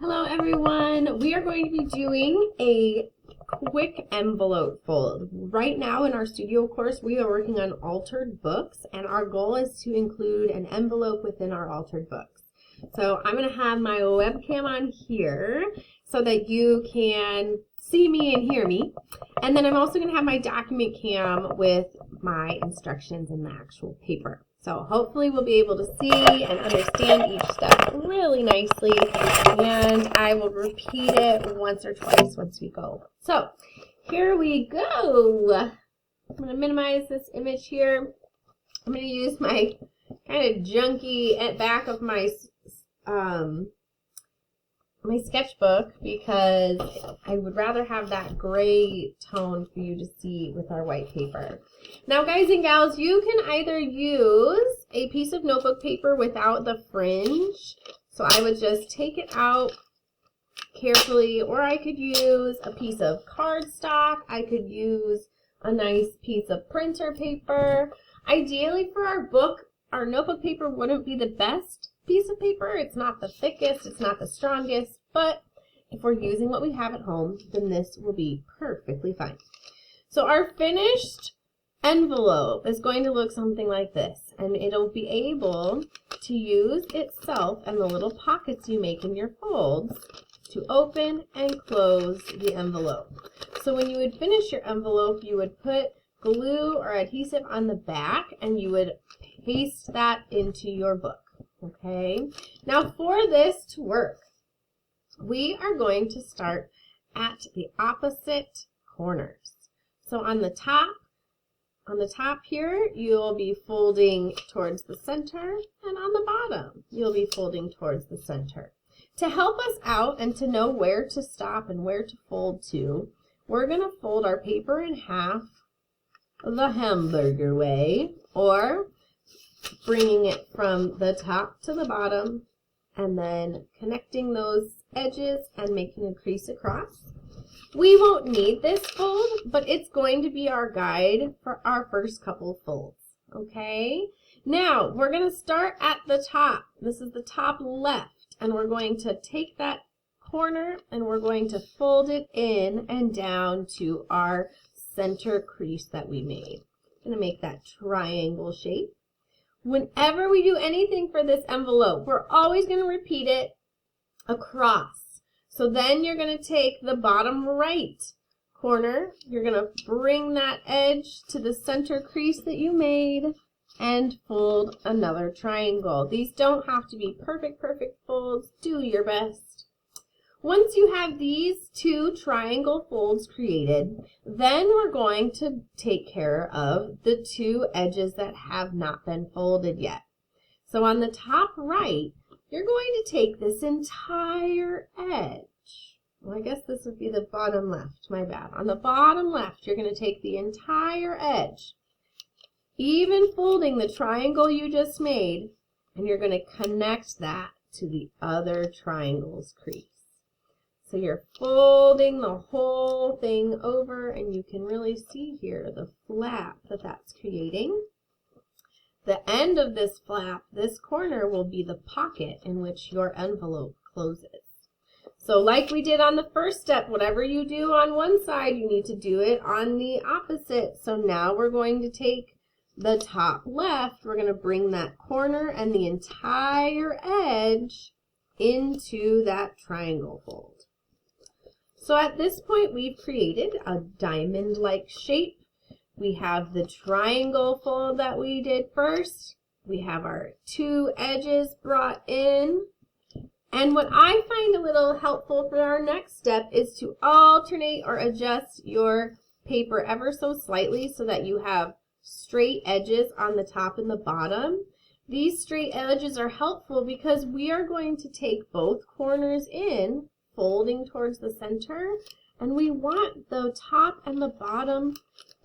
Hello everyone! We are going to be doing a quick envelope fold. Right now in our studio course we are working on altered books and our goal is to include an envelope within our altered books. So I'm going to have my webcam on here so that you can see me and hear me. And then I'm also going to have my document cam with my instructions in the actual paper. So hopefully we'll be able to see and understand each step really nicely, and I will repeat it once or twice once we go. So here we go. I'm going to minimize this image here. I'm going to use my kind of junky at back of my my sketchbook because I would rather have that gray tone for you to see with our white paper. Now guys and gals, you can either use a piece of notebook paper without the fringe, so I would just take it out carefully, or I could use a piece of cardstock. I could use a nice piece of printer paper. Ideally for our book, our notebook paper wouldn't be the best piece of paper. It's not the thickest, it's not the strongest, but if we're using what we have at home, then this will be perfectly fine. So our finished envelope is going to look something like this, and it'll be able to use itself and the little pockets you make in your folds to open and close the envelope. So when you would finish your envelope, you would put glue or adhesive on the back and you would paste that into your book. Okay, now for this to work, we are going to start at the opposite corners. So on the top here, you'll be folding towards the center, and on the bottom, you'll be folding towards the center. To help us out and to know where to stop and where to fold to, we're going to fold our paper in half the hamburger way, or bringing it from the top to the bottom and then connecting those edges and making a crease across. We won't need this fold, but it's going to be our guide for our first couple folds. Okay, now we're going to start at the top. This is the top left, and we're going to take that corner and we're going to fold it in and down to our center crease that we made. I'm going to make that triangle shape. Whenever we do anything for this envelope, we're always going to repeat it across. So then you're going to take the bottom right corner, you're going to bring that edge to the center crease that you made and fold another triangle. These don't have to be perfect folds. Do your best. Once you have these two triangle folds created, then we're going to take care of the two edges that have not been folded yet. So on the top right, you're going to take this entire edge. Well, I guess this would be the bottom left, my bad. On the bottom left, you're going to take the entire edge, even folding the triangle you just made, and you're going to connect that to the other triangle's crease. So you're folding the whole thing over, and you can really see here the flap that that's creating. The end of this flap, this corner, will be the pocket in which your envelope closes. So like we did on the first step, whatever you do on one side, you need to do it on the opposite. So now we're going to take the top left, we're going to bring that corner and the entire edge into that triangle fold. So at this point, we've created a diamond-like shape. We have the triangle fold that we did first. We have our two edges brought in. And what I find a little helpful for our next step is to alternate or adjust your paper ever so slightly so that you have straight edges on the top and the bottom. These straight edges are helpful because we are going to take both corners in, folding towards the center, and we want the top and the bottom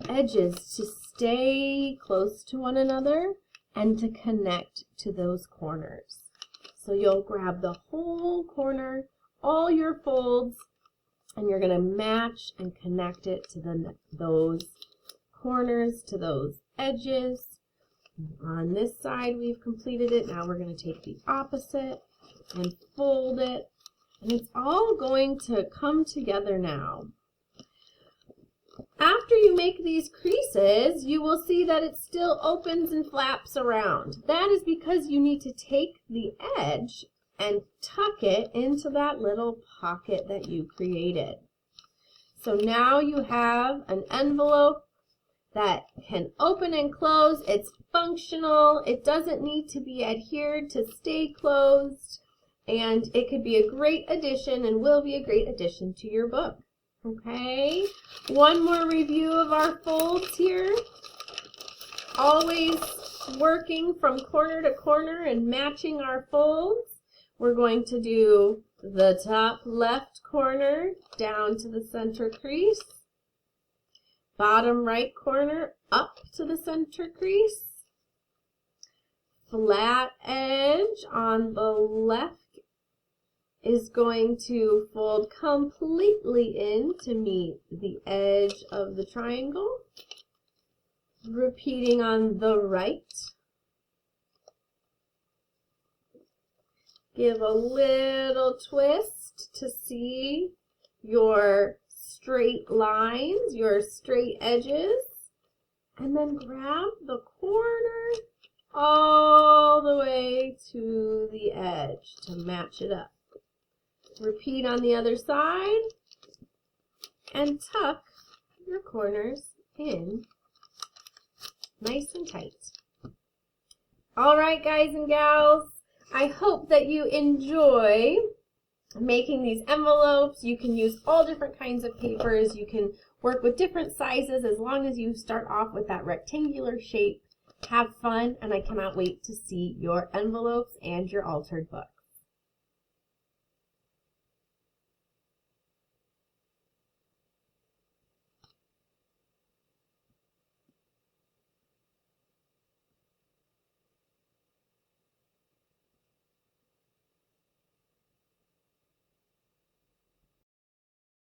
edges to stay close to one another and to connect to those corners. So you'll grab the whole corner, all your folds, and you're going to match and connect it to those corners, to those edges. On this side we've completed it. Now we're going to take the opposite and fold it And it's all going to come together now. After you make these creases, you will see that it still opens and flaps around. That is because you need to take the edge and tuck it into that little pocket that you created. So now you have an envelope that can open and close. It's functional. It doesn't need to be adhered to stay closed. And it could be a great addition and will be a great addition to your book. Okay, one more review of our folds here. Always working from corner to corner and matching our folds. We're going to do the top left corner down to the center crease. Bottom right corner up to the center crease. Flat edge on the left is going to fold completely in to meet the edge of the triangle. Repeating on the right. Give a little twist to see your straight lines, your straight edges, and then grab the corner all the way to the edge to match it up. Repeat on the other side and tuck your corners in nice and tight. All right, guys and gals, I hope that you enjoy making these envelopes. You can use all different kinds of papers. You can work with different sizes as long as you start off with that rectangular shape. Have fun, and I cannot wait to see your envelopes and your altered book.